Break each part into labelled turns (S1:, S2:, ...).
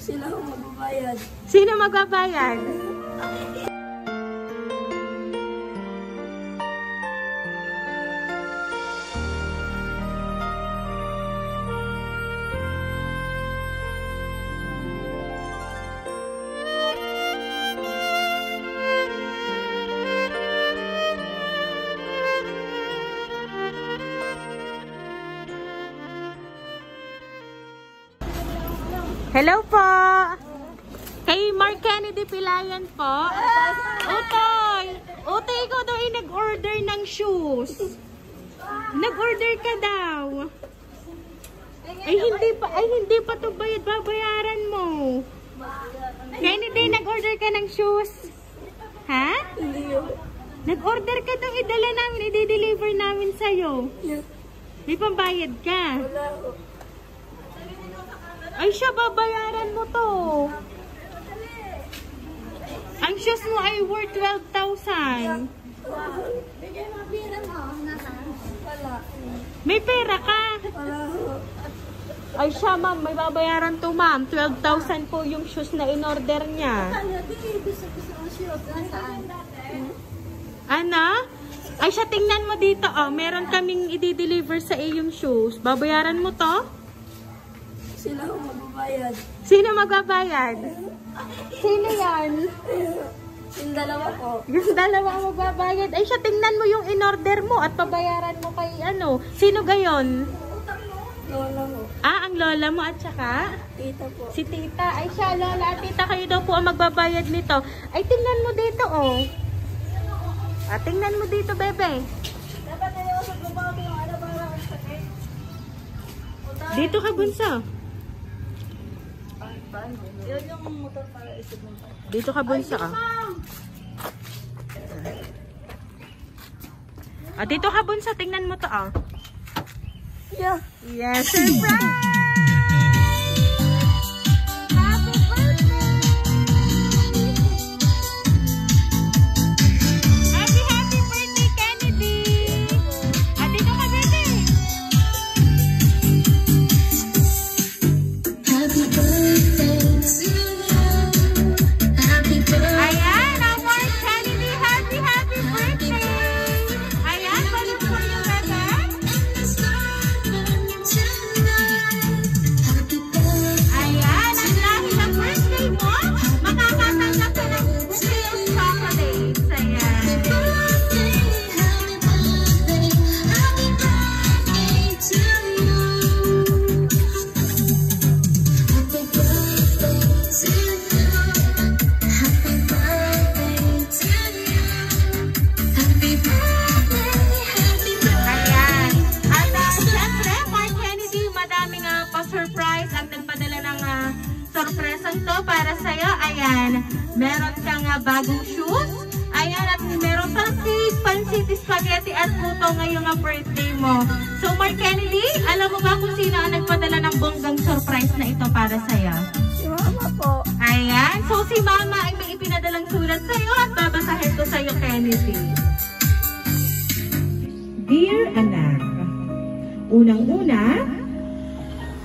S1: Sila ang magbabayad.
S2: Sino magbabayad? Hello po! Kay Mark Kennedy Pilayan po. Utoy! Utoy, ikaw daw ay nag-order ng shoes. Nag-order ka daw. Ay hindi pa to bayad. Babayaran mo. Kennedy, nag-order ka ng shoes. Ha? Nag-order ka daw, idala namin, i-deliver namin sa'yo. May pambayad ka. Ay siya, babayaran mo to. Ang shoes mo ay worth 12,000. May pera ka? Ay siya, ma'am, may babayaran to, ma'am. 12,000 po yung shoes na in-order niya. Ana? Ay siya, tingnan mo dito, oh. Meron kaming i-deliver sa iyong shoes. Babayaran mo to?
S1: Sila ang magbabayad.
S2: Sino magbabayad? Sino yan?
S1: Yung dalawa po.
S2: Yung dalawa ang magbabayad. Ay siya, tingnan mo yung in-order mo at pabayaran mo kay ano. Sino gayon?
S1: Lola mo.
S2: Ah, ang lola mo at saka?
S1: Tita po.
S2: Si tita. Ay siya, lola at tita, kayo daw po ang magbabayad nito. Ay, tingnan mo dito, oh. Ah, tingnan mo dito, bebe.
S1: Dapat na yung sa gumawa yung ano para ang sakit.
S2: Dito ka, bunso.
S1: Yun yung motor para isip mo.
S2: Dito ka, bunso, ah. Ah, dito ka, bunso. Tingnan mo to, ah.
S1: Yeah.
S2: Yes, surprise! Sorpresang to para sa'yo. Ayan, meron kang bagong shoes. Ayan, at meron pang cake, pancit, spaghetti at puto ngayong birthday mo. So, Mark Kennedy, alam mo ba kung sino ang nagpadala ng bonggang surprise na ito para sa'yo?
S1: Si Mama po.
S2: Ayan, so si Mama ay may ipinadalang sulat sa'yo at babasahin ko sa'yo, Kennedy. Dear anak, unang-una,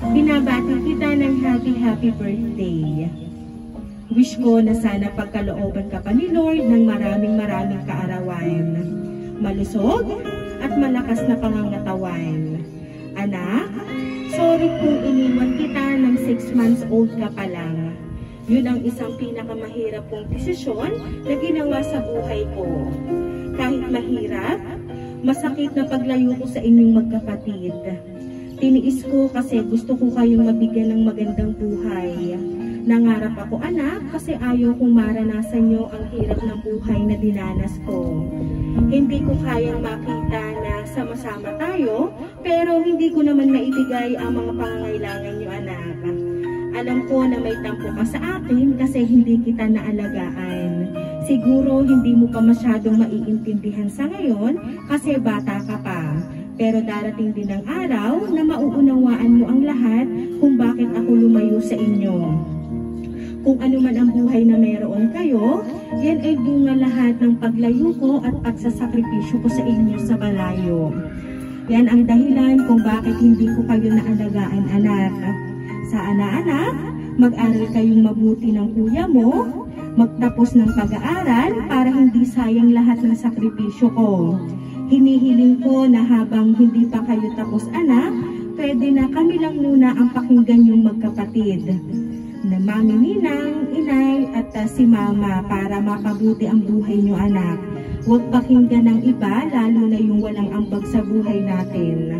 S2: binabati kita ng happy birthday. Wish ko na sana pagkalooban ka pa ni Lord ng maraming kaarawan. Malusog at malakas na pangangatawan. Anak, sorry kung iniwan kita ng 6 months old ka pa lang. Yun ang isang pinakamahirap kong desisyon na ginawa sa buhay ko. Kahit mahirap, masakit na paglayo ko sa inyong magkapatid. Tiniis ko kasi gusto ko kayong mabigyan ng magandang buhay. Nangarap ako, anak, kasi ayaw kong maranasan nyo ang hirap ng buhay na dinanas ko. Hindi ko kayang makita na sama-sama tayo, pero hindi ko naman maibigay ang mga pangangailangan nyo, anak. Alam ko na may tampo ka sa akin kasi hindi kita naalagaan. Siguro hindi mo pa masyadong maiintindihan sa ngayon kasi bata ka pa. Pero darating din ang araw na mauunawaan mo ang lahat kung bakit ako lumayo sa inyo. Kung ano man ang buhay na meron kayo, yan ay bunga lahat ng paglayo ko at pagsasakripisyo ko sa inyo sa malayo. Yan ang dahilan kung bakit hindi ko kayo naalagaan, anak. Sana, anak, mag-aral kayong mabuti ng kuya mo, magtapos ng pag-aaral para hindi sayang lahat ng sakripisyo ko. Hinihiling ko na habang hindi pa kayo tapos anak, pwede na kami lang muna ang pakinggan yung magkapatid. Na Mami Ninang, Inay at si Mama para mapabuti ang buhay nyo anak. Huwag pakinggan ng iba, lalo na yung walang ambag sa buhay natin.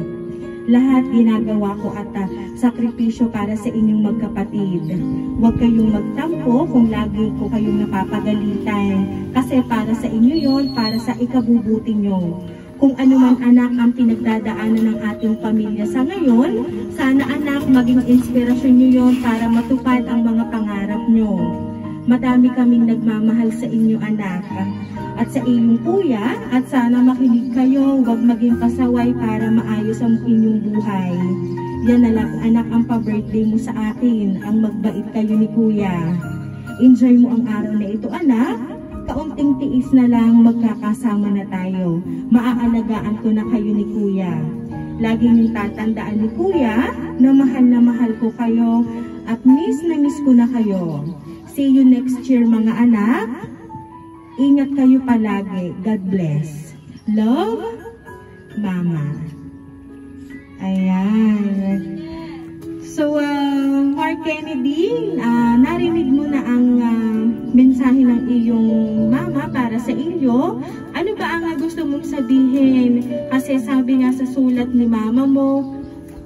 S2: Lahat ginagawa ko at sakripisyo para sa inyong magkapatid. Huwag kayong magtampo kung lagi ko kayong napapagalitan. Kasi para sa inyo yon, para sa ikabubuti nyo. Kung ano man anak ang pinagdadaanan ng ating pamilya sa ngayon, sana anak maging inspirasyon nyo yon para matupad ang mga pangarap nyo. Madami kaming nagmamahal sa inyo anak at sa iyong kuya, at sana makinig kayo, huwag maging pasaway para maayos ang inyong buhay. Yan na lang anak ang pa-birthday mo sa akin, ang magbait kayo ni kuya. Enjoy mo ang araw na ito anak, kaunting tiis na lang magkakasama na tayo. Maaalagaan ko na kayo ni kuya. Lagi niyong tatandaan ni kuya na mahal ko kayo at miss na miss ko na kayo. See you next year mga anak. Ingat kayo palagi. God bless. Love, Mama. Ayan. So, Mark Kennedy, narinig mo na ang mensahe ng iyong mama para sa iyo. Ano ba ang gusto mong sabihin? Kasi sabi nga sa sulat ni mama mo,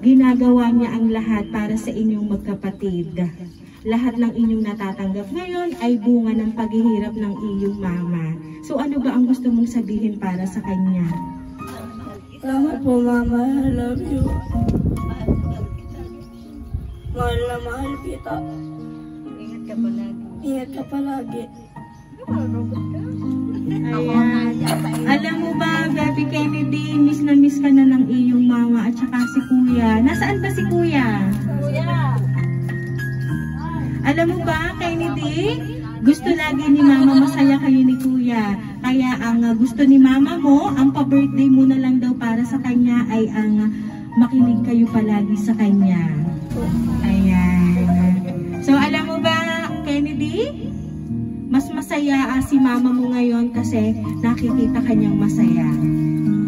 S2: ginagawa niya ang lahat para sa inyong magkapatid. Lahat ng inyong natatanggap ngayon ay bunga ng paghihirap ng iyong mama. So ano ba ang gusto mong sabihin para sa kanya?
S1: Salamat po, Mama. I love you. Mahal na mahal kita. Ingat ka palagi. Ingat ka palagi.
S2: Ayan. Alam mo ba, Baby Kennedy, miss na miss ka na ng iyong mama at saka si kuya. Nasaan ba si kuya?
S1: Kuya!
S2: Alam mo ba, Kennedy, gusto lagi ni mama masaya kayo ni kuya. Kaya ang gusto ni mama mo, ang pa-birthday mo na lang daw para sa kanya ay ang makinig kayo palagi sa kanya. Ayan. So alam mo ba, Kennedy, mas masaya si mama mo ngayon kasi nakikita kanyang masaya.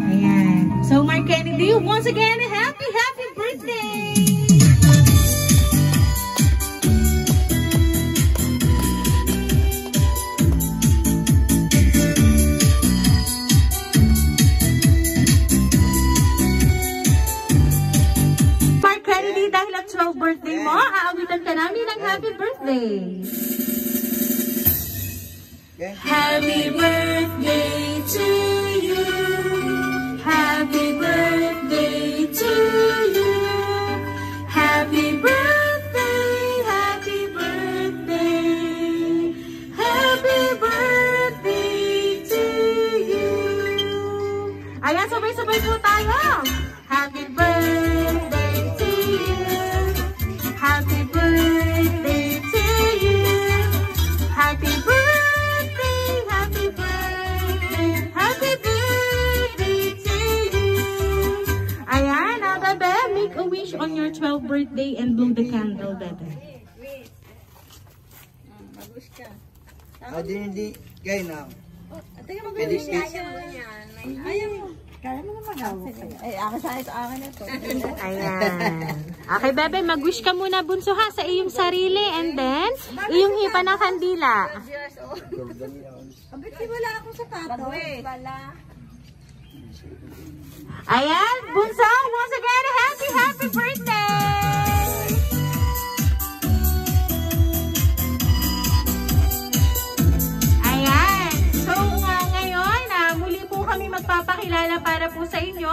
S2: Ayan. So Mark Kennedy, once again, happy birthday! Dahil at 12 birthday mo, aawitan ka namin ng happy birthday. Happy birthday to you. Happy birthday to you. Happy birthday, happy birthday. Happy birthday to you. Ayan, sabay-sabay po tayo. Happy birthday. Happy birthday to you. Happy birthday, happy birthday, happy birthday to you. Ayan, bebe, make a wish on your 12th birthday and blow the candle, bebe.
S1: Mag-wish ka.
S3: Hindi, kaya na.
S1: Tingnan mo mag-wish niya. Ayaw mo. Kaya mo na mag-awak kayo. Ay, akin na ito.
S2: Ayan. Okay, bebe, mag-wish ka muna, bunso ha, sa iyong sarili and then, iyong hipa ng kandila.
S1: Abit, wala akong sapato.
S2: Ayan, bunso, once again, happy birthday! Ayan, so ngayon, muli po kami magpapakilala para po sa inyo.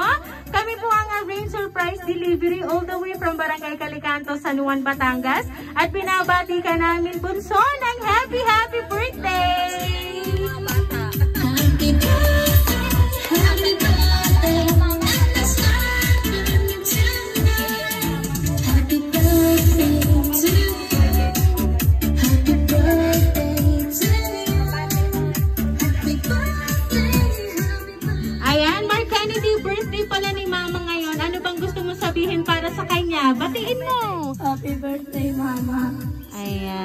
S2: Kami po ang Rain Surprise Delivery all the way from Barangay Calicanto, San Juan, Batangas. At binabati ka namin, bunso, ng happy birthday!
S4: Happy birthday, happy birthday to you. Happy birthday to you. Happy birthday.
S2: Ayan, Mark Kennedy, birthday pala ni Mama ngayon. Ano bang gusto mo sabihin para sa kanya? Batiin mo!
S1: Happy birthday, Mama.
S2: Ayan.
S1: Ayan.